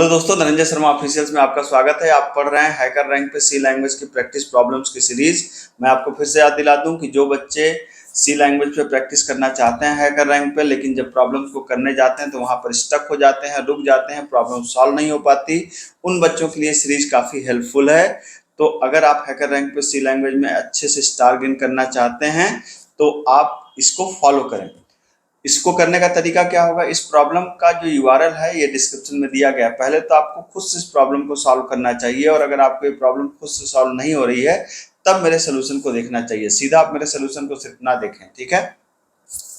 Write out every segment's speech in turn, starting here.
Hello दोस्तों, Dhananjay Sharma officials में आपका स्वागत है। आप पढ़ रहे हैं हैकर रैंक पे सी लैंग्वेज की प्रैक्टिस प्रॉब्लम्स की सीरीज। मैं आपको फिर से याद दिला दूं कि जो बच्चे सी लैंग्वेज पे प्रैक्टिस करना चाहते हैं हैकर रैंक पे, लेकिन जब प्रॉब्लम्स को करने जाते हैं तो वहां पर स्टक हो जाते हैं, रुक जाते हैं, प्रॉब्लम सॉल्व नहीं हो पाती, उन बच्चों के लिए सीरीज काफ़ी हेल्पफुल है। तो अगर आप हैकर रैंक पे सी लैंग्वेज में अच्छे से स्टार गेन करना चाहते हैं तो आप इसको फॉलो करें। इसको करने का तरीका क्या होगा, इस प्रॉब्लम का जो यूआरएल है ये डिस्क्रिप्शन में दिया गया है। पहले तो आपको खुद से इस प्रॉब्लम को सॉल्व करना चाहिए, और अगर आपको ये प्रॉब्लम खुद से सॉल्व नहीं हो रही है तब मेरे सोल्यूशन को देखना चाहिए। सीधा आप मेरे सोल्यूशन को सिर्फ ना देखें, ठीक है।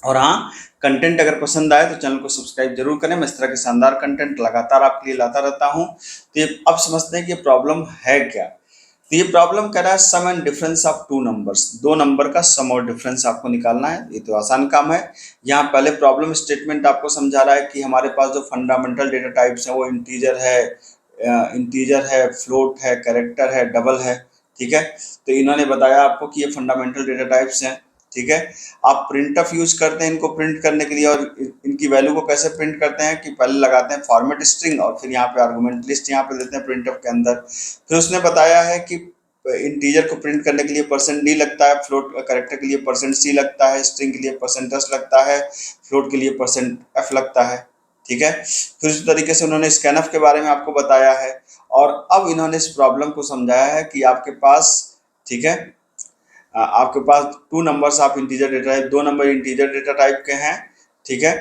और हाँ, कंटेंट अगर पसंद आए तो चैनल को सब्सक्राइब जरूर करें। मैं इस तरह के शानदार कंटेंट लगातार आपके लिए लाता रहता हूँ। तो ये अब समझते हैं कि प्रॉब्लम है क्या। तो ये प्रॉब्लम कह रहा है sum and difference of two numbers, दो नंबर का सम और डिफरेंस आपको निकालना है। ये तो आसान काम है। यहाँ पहले प्रॉब्लम स्टेटमेंट आपको समझा रहा है कि हमारे पास जो फंडामेंटल डेटा टाइप्स हैं वो इंटीजर है, फ्लोट है, कैरेक्टर है, डबल है, ठीक है। तो इन्होंने बताया आपको कि ये फंडामेंटल डेटा टाइप्स हैं, ठीक है। आप प्रिंटफ यूज करते हैं इनको प्रिंट करने के लिए, और इनकी वैल्यू को कैसे प्रिंट करते हैं कि पहले लगाते हैं फॉर्मेट स्ट्रिंग और फिर यहाँ पे आर्गुमेंट लिस्ट यहाँ पे देते हैं प्रिंटफ के अंदर। फिर उसने बताया है कि इंटीजर को प्रिंट करने के लिए %d लगता है, फ्लोट कैरेक्टर के लिए %c लगता है, स्ट्रिंग के लिए %s लगता है, फ्लोट के लिए %f लगता है, ठीक है। फिर उस तरीके से उन्होंने स्कैनफ के बारे में आपको बताया है। और अब इन्होंने इस प्रॉब्लम को समझाया है कि आपके पास, ठीक है, आपके पास two numbers of integer data type, दो नंबर इंटीजर डेटा टाइप के हैं, ठीक है।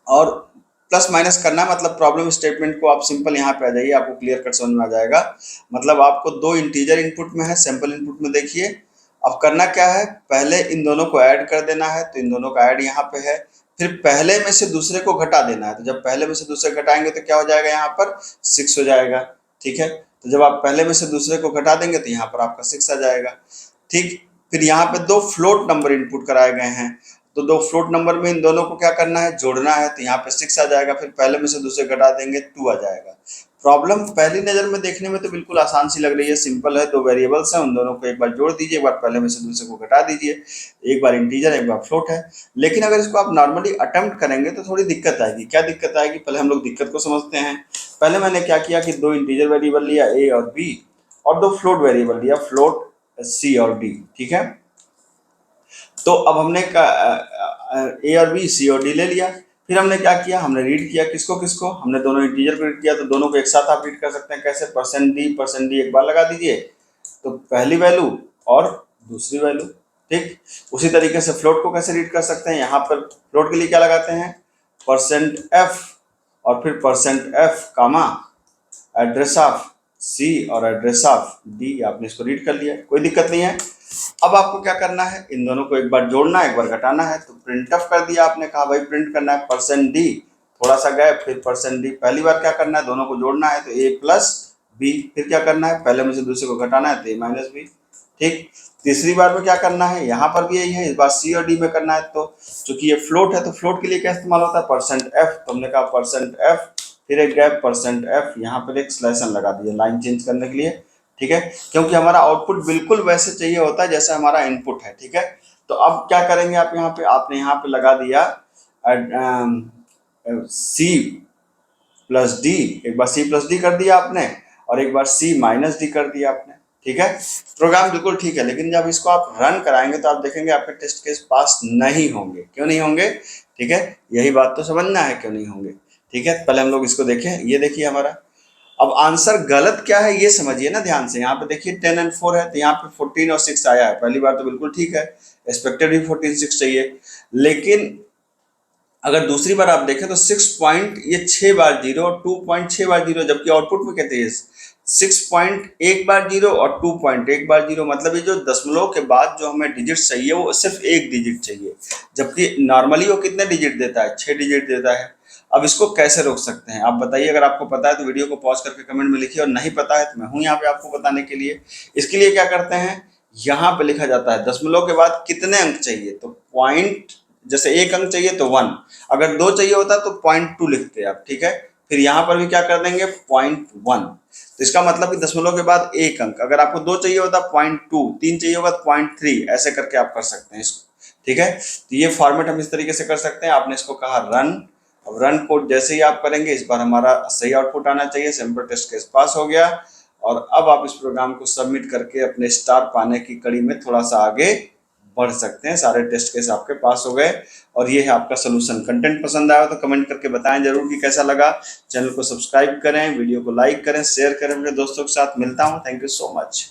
और प्लस माइनस करना है, मतलब प्रॉब्लम स्टेटमेंट को आप सिंपल यहाँ पे आ जाइए, आपको क्लियर कट समझ में आ जाएगा। मतलब आपको दो इंटीजर इनपुट में है, सैंपल इनपुट में देखिए। अब करना क्या है, पहले इन दोनों को ऐड कर देना है, तो इन दोनों का ऐड यहाँ पे है। फिर पहले में से दूसरे को घटा देना है, तो जब पहले में से दूसरे घटाएंगे तो क्या हो जाएगा, यहाँ पर 6 हो जाएगा, ठीक है। तो जब आप पहले में से दूसरे को घटा देंगे तो यहाँ पर आपका 6 आ जाएगा, ठीक। फिर यहाँ पे दो फ्लोट नंबर इनपुट कराए गए हैं, तो दो फ्लोट नंबर में इन दोनों को क्या करना है, जोड़ना है, तो यहाँ पे 6 आ जाएगा। फिर पहले में से दूसरे घटा देंगे 2 आ जाएगा। प्रॉब्लम पहली नज़र में देखने में तो बिल्कुल आसान सी लग रही है, सिंपल है। दो वेरिएबल्स हैं, उन दोनों को एक बार जोड़ दीजिए, एक बार पहले में से दूसरे को घटा दीजिए, एक बार इंटीजर एक बार फ्लोट है। लेकिन अगर इसको आप नॉर्मली अटेम्प्ट करेंगे तो थोड़ी दिक्कत आएगी। क्या दिक्कत आएगी, पहले हम लोग दिक्कत को समझते हैं। पहले मैंने क्या किया कि दो इंटीजर वेरिएबल लिया a और b, और दो फ्लोट वेरिएबल लिया फ्लोट c और d, ठीक है। तो अब हमने ए और बी, सी और डी ले लिया। फिर हमने क्या किया, हमने रीड किया, किसको किसको, हमने दोनों इंटीजर को रीड किया, तो दोनों को एक साथ आप रीड कर सकते हैं। कैसे, %d एक बार लगा दीजिए, तो पहली वैल्यू और दूसरी वैल्यू, ठीक। उसी तरीके से फ्लोट को कैसे रीड कर सकते हैं, यहाँ पर फ्लोट के लिए क्या लगाते हैं, %f और फिर %f कामा एड्रेस ऑफ सी और एड्रेस ऑफ डी, आपने इसको रीड कर लिया, कोई दिक्कत नहीं है। अब आपको क्या करना है, इन दोनों को एक बार जोड़ना है, एक बार घटाना है, तो प्रिंट ऑफ कर दिया आपने, कहा भाई प्रिंट करना है %d, थोड़ा सा गैप, फिर %d। पहली बार क्या करना है, दोनों को जोड़ना है, तो a प्लस b। फिर क्या करना है, पहले में से दूसरे को घटाना है, तो a माइनस b, ठीक। तीसरी बार में क्या करना है, यहाँ पर भी यही है, इस बार c और d में करना है। तो चूंकि ये फ्लोट है तो फ्लोट के लिए क्या इस्तेमाल होता है, %f, तो हमने कहा %f, फिर एक गैप %f, यहाँ पर एक स्लैश n लगा दिया लाइन चेंज करने के लिए, ठीक है। क्योंकि हमारा आउटपुट बिल्कुल वैसे चाहिए होता है जैसा हमारा इनपुट है, ठीक है। तो अब क्या करेंगे आप, यहाँ पे आपने यहाँ पे लगा दिया c प्लस डी, एक बार c प्लस डी कर दिया आपने, और एक बार c माइनस डी कर दिया आपने, ठीक है। प्रोग्राम बिल्कुल ठीक है, लेकिन जब इसको आप रन कराएंगे तो आप देखेंगे आपके टेस्ट केस पास नहीं होंगे। क्यों नहीं होंगे, ठीक है, यही बात तो समझना है, क्यों नहीं होंगे, ठीक है। पहले हम लोग इसको देखें, ये देखिए हमारा अब आंसर गलत क्या है ये समझिए ना ध्यान से। यहाँ पे देखिए 10 और 4 है, तो यहाँ पे 14 और 6 आया है। पहली बार तो बिल्कुल ठीक है, एक्सपेक्टेड भी 14 6 चाहिए। लेकिन अगर दूसरी बार आप देखें तो 6 पॉइंट, ये 6 बार 0 और 2.6 बार 0, जबकि आउटपुट में कहते हैं 6 पॉइंट एक बार 0 और 2 पॉइंट एक बार 0। मतलब ये जो दशमलव के बाद जो हमें डिजिट चाहिए वो सिर्फ एक डिजिट चाहिए, जबकि नॉर्मली वो कितने डिजिट देता है, 6 डिजिट देता है। अब इसको कैसे रोक सकते हैं आप बताइए। अगर आपको पता है तो वीडियो को पॉज करके कमेंट में लिखिए, और नहीं पता है तो मैं हूं यहाँ पे आपको बताने के लिए। इसके लिए क्या करते हैं, यहाँ पे लिखा जाता है दशमलव के बाद कितने अंक चाहिए, तो पॉइंट, जैसे एक अंक चाहिए तो 1, अगर 2 चाहिए होता तो .2 लिखते आप, ठीक है। फिर यहाँ पर भी क्या कर देंगे, .1। तो इसका मतलब कि दशमलव के बाद एक अंक, अगर आपको 2 चाहिए होता .2, 3 चाहिए होगा .3, ऐसे करके आप कर सकते हैं इसको, ठीक है। तो ये फॉर्मेट हम इस तरीके से कर सकते हैं। आपने इसको कहा रन, अब रन कोड जैसे ही आप करेंगे, इस बार हमारा सही आउटपुट आना चाहिए, सैंपल टेस्ट केस पास हो गया। और अब आप इस प्रोग्राम को सबमिट करके अपने स्टार पाने की कड़ी में थोड़ा सा आगे बढ़ सकते हैं। सारे टेस्ट केस आपके पास हो गए और ये है आपका सोल्यूशन। कंटेंट पसंद आया तो कमेंट करके बताएं जरूर कि कैसा लगा। चैनल को सब्सक्राइब करें, वीडियो को लाइक करें, शेयर करें अपने दोस्तों के साथ। मिलता हूँ, थैंक यू सो मच।